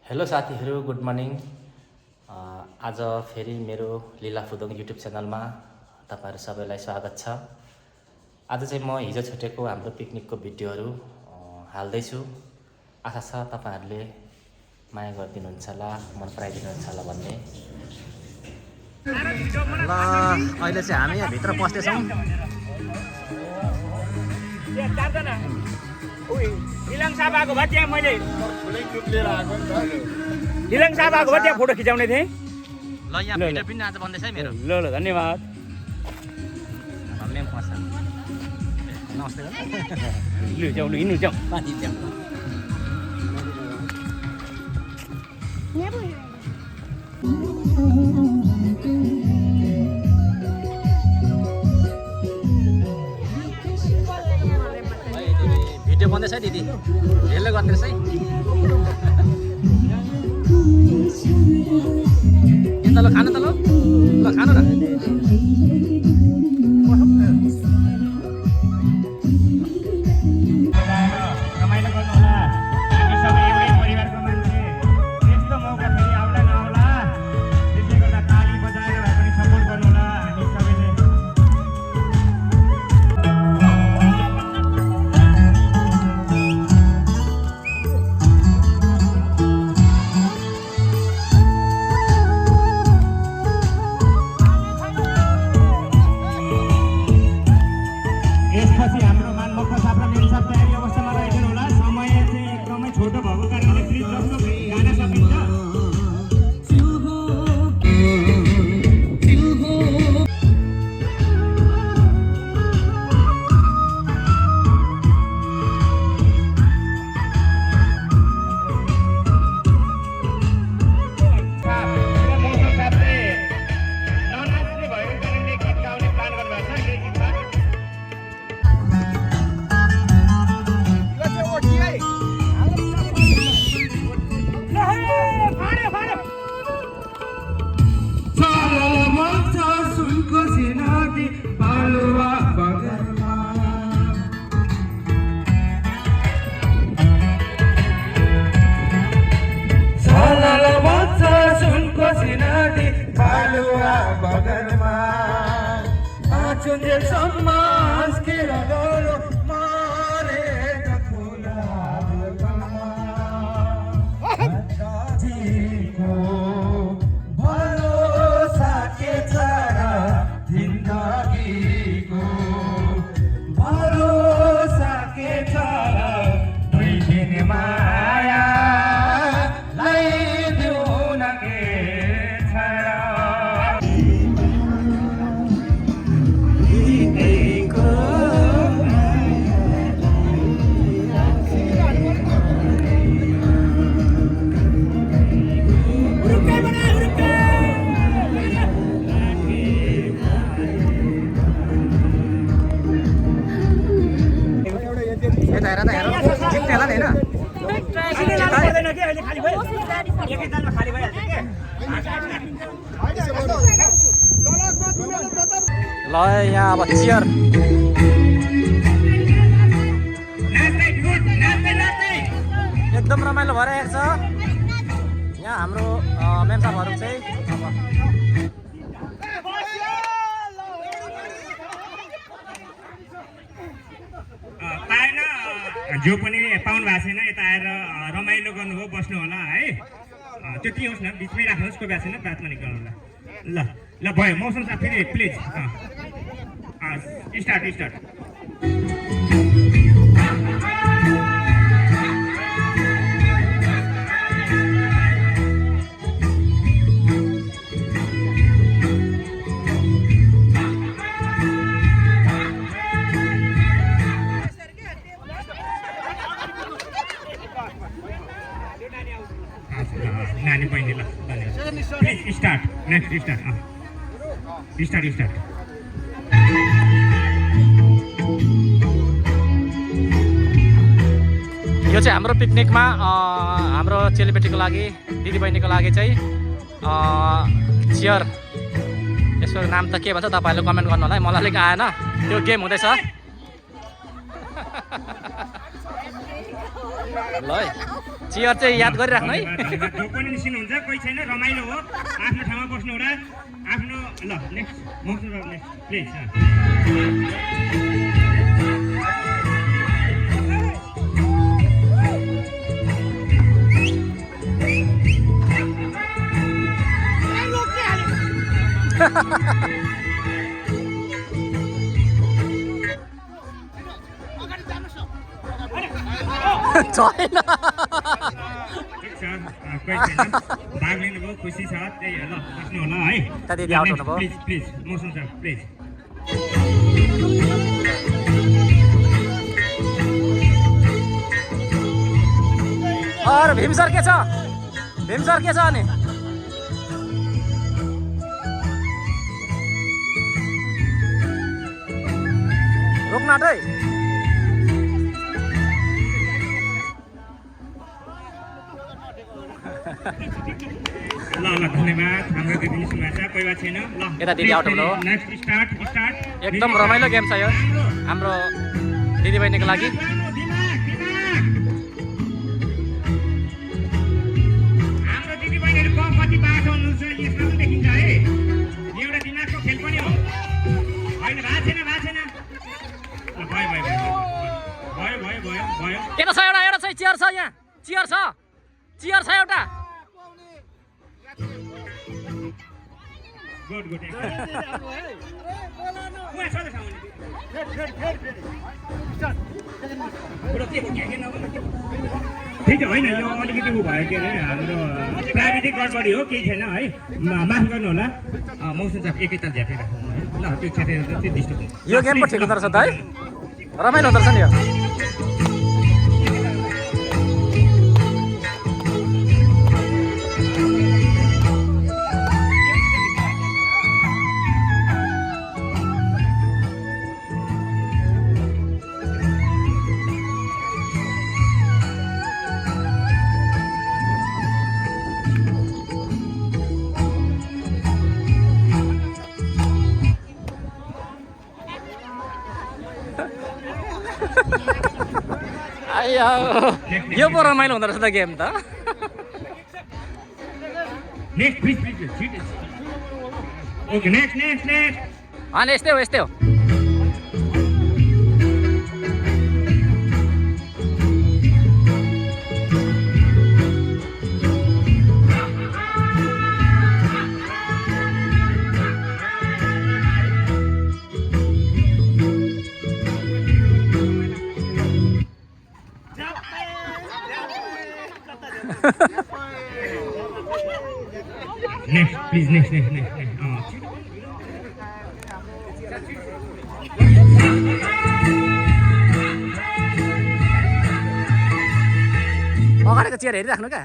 Hello साथीहरू, good morning. आज फेरि मेरो लीला फुदोङ युट्युब च्यानलमा तपाईहरु सबैलाई स्वागत छ। आज चाहिँ म हिजो छुटेको हाम्रो पिकनिकको भिडियोहरू हाल्दैछु। आशा छ तपाईहरुले माया गरिदिनुहुन्छ होला, मन पराइदिनुहुन्छ होला भन्ने। ल अहिले चाहिँ हामी यहाँ भित्र पस्दैछौँ। लिलङ साहब आएको भए त्यहाँ मैले लिलङ साहब आएको भए त्यहाँ फोटो खिचाउने थिएँ। ल यहाँ भिडियो पनि आज बन्दैछ है मेरो। ल ल धन्यवाद। मेम पर्छ। नमस्ते लु जाऊ, लु हिँड्नु जाऊ। माथि जाऊ। भिडियो बन्दैछ है दिदी, हेर्दै गर्दैछ है। त ल खानु त ल खानु न। रमाइलो गर्नु होला। हामी सबै एउटै परिवारको मान्छे। यस्तो मौका फेरि आउला नआउला, त्यसले गर्दा ताली बजाएर भए पनि सपोर्ट गर्नु होला हामी सबैले। यसपछि हाम्रो मानमोक्ष साहब र मेम साहब तयारी अवस्थामा रहेछन् होला। समय चाहिँ एकदमै छोटो भएको कारणले प्लिज जस्तो गाना सकिन्छ। मौसम साहबले ननाच्ने भएको कारणले गीत गाउने प्लान गर्नुभएको छ। यही गीतमा सुनको सिनादी बालुवा बगरमा सालाल बच्चा सुनको सिनादी बालुवा बगरमा आचुन्जेल सम्म आस्केर गयो मरेका फुलहरूमा दाजीको भरोसा के छ र जिन्दगीको भरोसा के छ र दुई दिन मायालाई दिउन के छ र बितेको यता हेर त हेर, जित्ने होला नि होइन। पर्दैन कि अहिले खाली भयो, एकैतालमा खाली भइहाल्छ के। ल यहाँ अब चियर। एकदम रमाइलो भइरहेको छ यहाँ हाम्रो मेम साहबहरू चाहिँ। पाएन जो पनि पाउनु भएको छैन यता आएर रमाइलो गर्नुभयो, बस्नु होला है। त्यो के होस् न, बिचमै राख्नुहोस्, कोही भएको छैन बातमा निकाल्नु होला। ल ल भयो। मौसम साहब फेरि प्लिज स्टार्ट। नानी बहिनी ल प्लिज स्टार्ट। Next start. यो चाहिँ हाम्रो पिकनिकमा हाम्रो चेलीबेटीको लागि, दिदीबहिनीको लागि चाहिँ चियर, यसको नाम त के भन्छ तपाईँहरूले कमेन्ट गर्नु होला है। मलाई अलिक आएन। त्यो गेम हुँदैछ ल है। चियर चाहिँ याद गरिराख्नु है। धन्यवाद। जो पनि निस्किनुहुन्छ कोही छैन, रमाइलो हो, आफ्नो ठाउँमा बस्नु होला, आफ्नो ल नेक्स्ट मौसम नेक्स्ट प्लिज। छैन ठिक छ, कोही छैन, भाग लिनुभयो, खुसी छ, त्यही हो, ल बस्नु होला है। त दिदी आउट हुनुभयो। प्लिज प्लिज मौसम सर प्लिज। अरे भीम सर के छ? भीम सर के छ अनि? रोक्न आँट है। ल ल धन्यवाद, हाम्रो दिदी सुनाछ, कोही बात छैन। ल यता दिदी आउट हुनुभयो। Next start. एकदम रमाइलो गेम छ यो हाम्रो दिदीबहिनीको लागि। हाम्रो दिदीबहिनीहरू कति बाटो हुनुहुन्छ यसमा पनि देखिन्छ है। एउटा दिमागको खेल पनि हो, होइन? भएको छैन ल, भयो भयो भयो भयो भयो भयो। यता छ एउटा छ, चियर छ यहाँ, चियर छ एउटा। Good good. ठिक होइन, यो अलिकति उ भयो के अरे, हाम्रो प्राविधिक गडबडी हो, केही छैन है, माफ गर्नु होला। मौसम साहब एकैताल झ्यापेर राख्नु है, ल त्यो छ्यापेर चाहिँ डिस्टर्ब हुन्छ। यो गेम पो ठिक हुँदो रहेछ त है, रमाइलो हुँदो रहेछ नि यो। यो पो रमाइलो हुँदो रहेछ त गेम त। Next please please. Okay next next next. अनि यस्तै हो यस्तै हो। Next please next next next. अगाडिको चियर हेरिराख्नु क्या।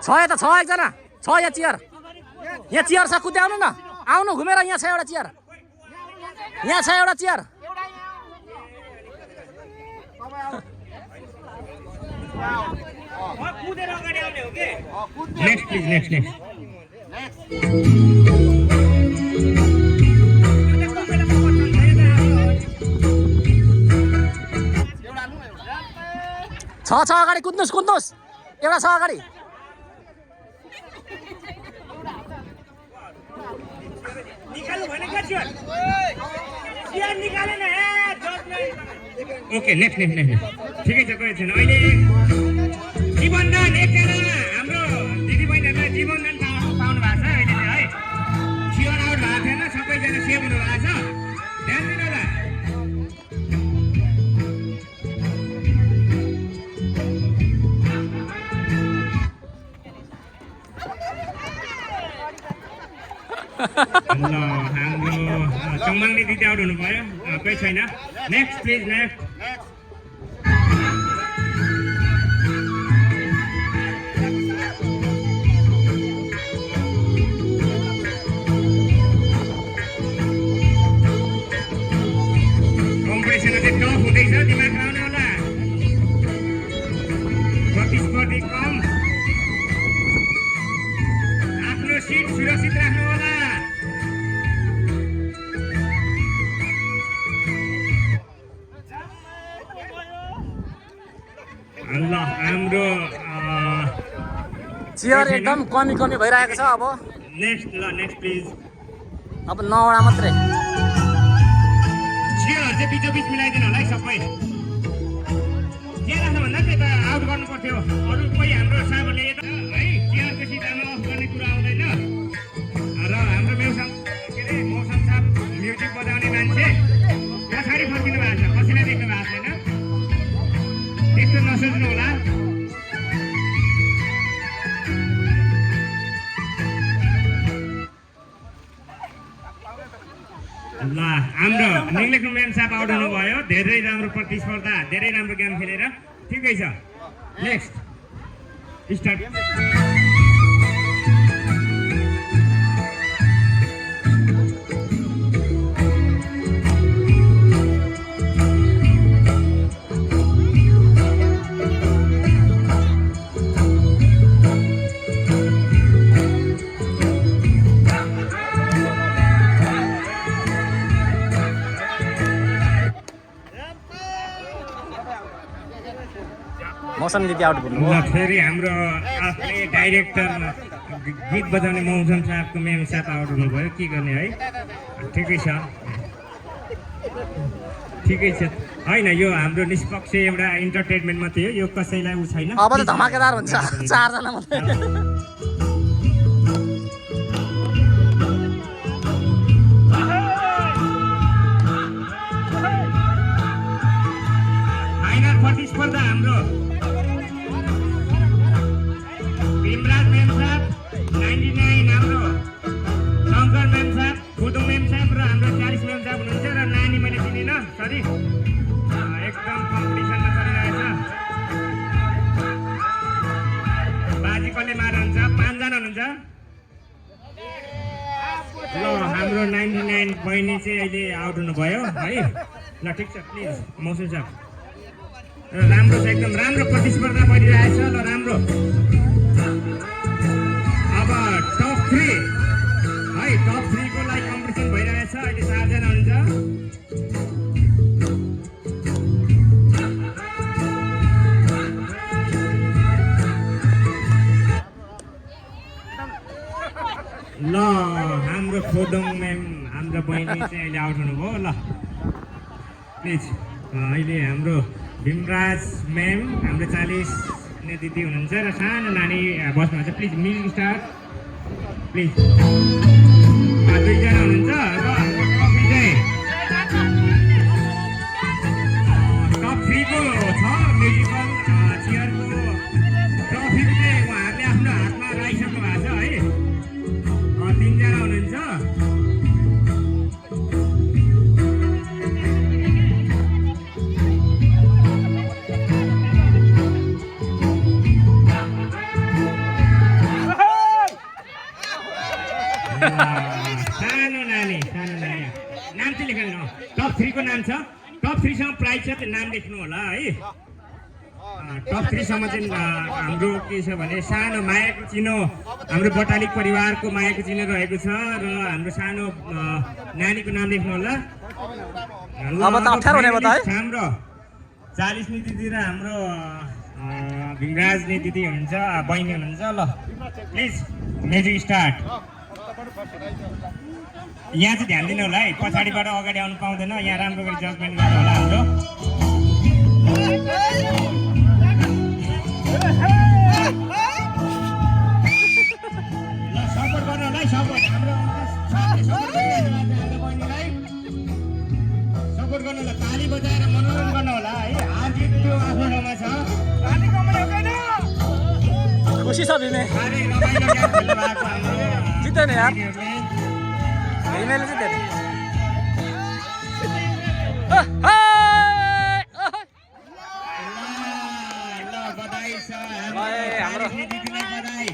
छ यता छ एकजना छ यहाँ चियर, यहाँ चियर छ, कुद्दै आउनु न, आउनु घुमेर। यहाँ छ एउटा चियर, यहाँ छ एउटा चियर। Next please next next. छ अगाडि कुद्नुहोस् कुद्नुहोस्, एउटा छ अगाडि। Okay next next next. ठिकै छ, कोही छैन। अहिले निबन्धन एकजना हाम्रो दिदीबहिनीहरूलाई निबन्धन पाउनु भएको छ अहिले चाहिँ है। चियर आउट भएको थिएन, सबैजना सेभ हुनु भएको छ, ध्यान दिनु होला। ल हाम्रो चम्माङले दिदी आउट हुनुभयो, कोही छैन। Next please next. कम्पिटिसन अझै टफ हुँदैछ, दिमाग लगाउनु होला। प्रतिस्पर्धी कम, आफ्नो सिट सुरक्षित राख्नु होला। ल हाम्रो हाम्रो चियर एकदम कमी कमी भइरहेको छ अब नेक्स्ट प्लिज अब 9वटा मात्रै चियरहरू चाहिँ बिचोबिच मिलाइदिनु होला है सबै चियर राख्नु भन्दा चाहिँ यता आउट गर्नु पर्थ्यो अरू कोही हाम्रो साबरले यता है चियरको सिधामा अफ गर्ने कुरा आउँदैन र हाम्रो मौसम के अरे मौसम साहब म्युजिक बजाउने मान्छे पछाडि फर्किनु भएको छ कसैलाई देख्नु भएको छैन त्यस्तो नसोच्नु होला ल हाम्रो निङ्लेको म्याम साहब आउट हुनुभयो धेरै राम्रो प्रतिस्पर्धा धेरै राम्रो गेम खेलेर ठिकै छ नेक्स्ट स्टार्ट मौसम दिदी आउट बोल्नु ल फेरि हाम्रो आफ्नै डाइरेक्टर गीत बजाउने मौसम साहबको मेम साहब आउट हुनुभयो के गर्ने है ठिकै छ होइन यो हाम्रो निष्पक्ष एउटा इन्टरटेनमेन्ट मात्रै हो यो कसैलाई उ छैन अब त धमाकेदार हुन्छ 4 जना मात्रै फाइनल प्रतिस्पर्धा हाम्रो भीमराज मेम साहब 99 हाम्रो शङ्कर मेम साहब फुदुङ मेम साहब र हाम्रो 40 मेम साहब हुनुहुन्छ र नानी मैले चिनिनँ सरी एकदम कम्पिटिसनमा चलिरहेछ बाजी कसले मार्नुहुन्छ 5 जना हुनुहुन्छ ल हाम्रो 99 बहिनी चाहिँ अहिले आउट हुनुभयो है ल ठिक छ प्लिज मौसम साहब राम्रो छ एकदम राम्रो प्रतिस्पर्धा भइरहेछ ल राम्रो अब टप 3 है टप 3 को लागि कम्पिटिसन भइरहेछ अहिले 4 जना हुन्छ ल हाम्रो खोदङ म्याम हाम्रो बहिनी चाहिँ अहिले आउट हुनुभयो ल प्लिज अहिले हाम्रो भीमराज म्याम हाम्रो 40 ने दिदी हुनुहुन्छ र सानो नानी बस्नुहुन्छ प्लिज म्युजिक स्टार्ट प्लिज 2 जना हुनुहुन्छ र हाम्रो ट्रफी चाहिँ टप 3 को छ म्युजिकल चियरको ट्रफी चाहिँ उहाँहरूले आफ्नो हातमा राखिसक्नु भएको छ है 3 जना हुनुहुन्छ सानो नानी नाम चाहिँ लेख्नु टप 3 को नाम छ टप 3 सम्म प्राइज छ त्यो नाम लेख्नु होला है टप 3 सम्म चाहिँ हाम्रो के छ भने सानो मायाको चिनो हाम्रो बटालिक परिवारको मायाको चिनो रहेको छ र हाम्रो सानो नानीको नाम लेख्नु होला अब त 18 हुने भयो त है हाम्रो 40 ने दिदी र हाम्रो भीमराज ने दिदी हुनुहुन्छ बहिनी हुनुहुन्छ ल प्लिज म्युजिक स्टार्ट यहाँ चाहिँ ध्यान दिनु होला है पछाडिबाट अगाडि आउनु पाउँदैन यहाँ राम्रो गरी जजमेन्ट गर्नु होला हाम्रो ल सपोर्ट गर्नु होला है सपोर्ट हाम्रो सपोर्ट गर्नु होला ताली बजाएर मनोरञ्जन गर्नु होला है हार जित त्यो आफ्नो ठाउँमा छ खुसी छ भिमे साह्रै रमाइलो गेम खेल्नु भएको हाम्रो जित्यो नि यार दिदीहरूले। भिमेले जित्यो ल बधाई छ हाम्रो दिदीलाई बधाई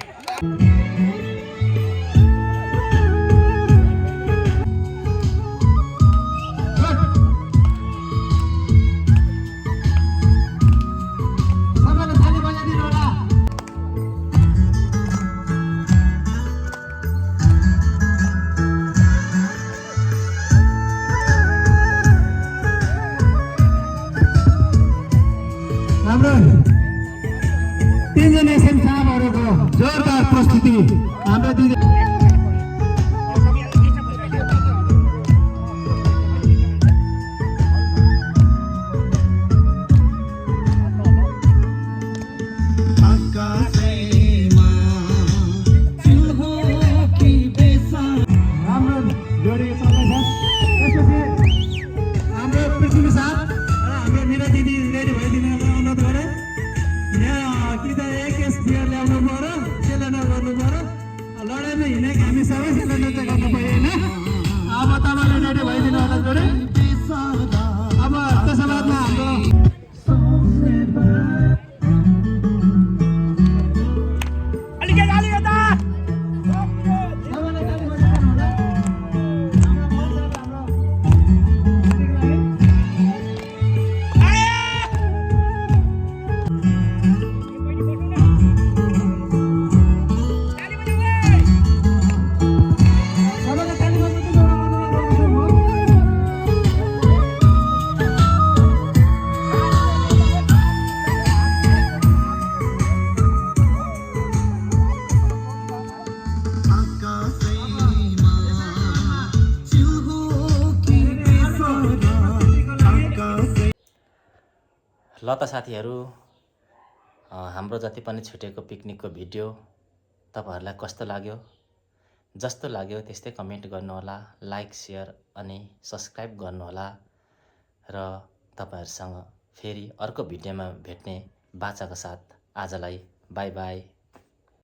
तिनजना एसएम साहबहरूको जोरदार प्रस्तुति हाम्रो दिदी राम्रो जोडी चल्दैछ। त्यसपछि हाम्रो पृथ्वी साथ र हाम्रो निरा दिदी रेडी भइदिनु अनुरोध गरे। यहाँ कि त एक स्पियर ल्याउनु पर्यो, सिलेन्डर गर्नु पर्यो, लडाइँमा हिँडेको हामी सबै सिलेन्डर चाहिँ गर्नु पऱ्यो होइन। अब तपाईँले रेडी भइदिनु होला जोडी। अब त्यसो बादमा हाम्रो ल त साथीहरू, हाम्रो जति पनि छुटेको पिकनिकको भिडियो तपाईँहरूलाई कस्तो लाग्यो? जस्तो लाग्यो त्यस्तै कमेन्ट गर्नुहोला, लाइक सेयर अनि सब्सक्राइब गर्नुहोला र तपाईँहरूसँग फेरि अर्को भिडियोमा भेट्ने बाचाको साथ आजलाई बाई बाई।